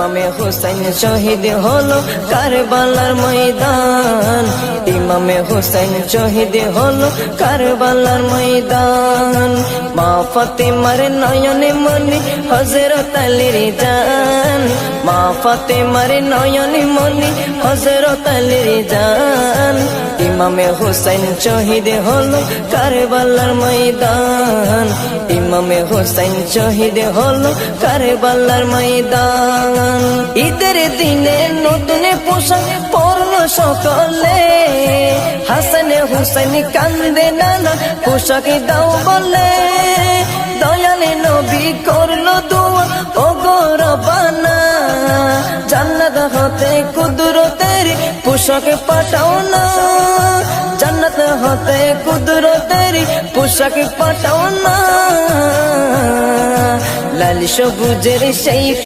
ইমামে হুসাইন শহীদ হলো কারবালার ময়দান, ইমামে হুসাইন শহীদ হলো কারবালার ময়দান। মা ফাতেমার নয়নে মনি হযরত আলীর জান, মা ফাতেমার নয়নে মনি হযরত আলীর জান। ইমামে হুসাইন শহীদ হলো কারবালার ময়দান, ইমামে হুসাইন শহীদ হলো কারবালার ময়দান। ঈদের দিনে নতুন পোশাক পরলো সকলে, হাসান হুসাইন কান্দে নানা পোশাক দাও বলে। দয়ালে নবী করলো দোয়া ও গো রব্বানা, জান্নাত হতে কুদরতের পোশাক পাঠাও না, জান্নাত হতে কুদরতের পোশাক পাঠাও না। লাল সবুজের সেই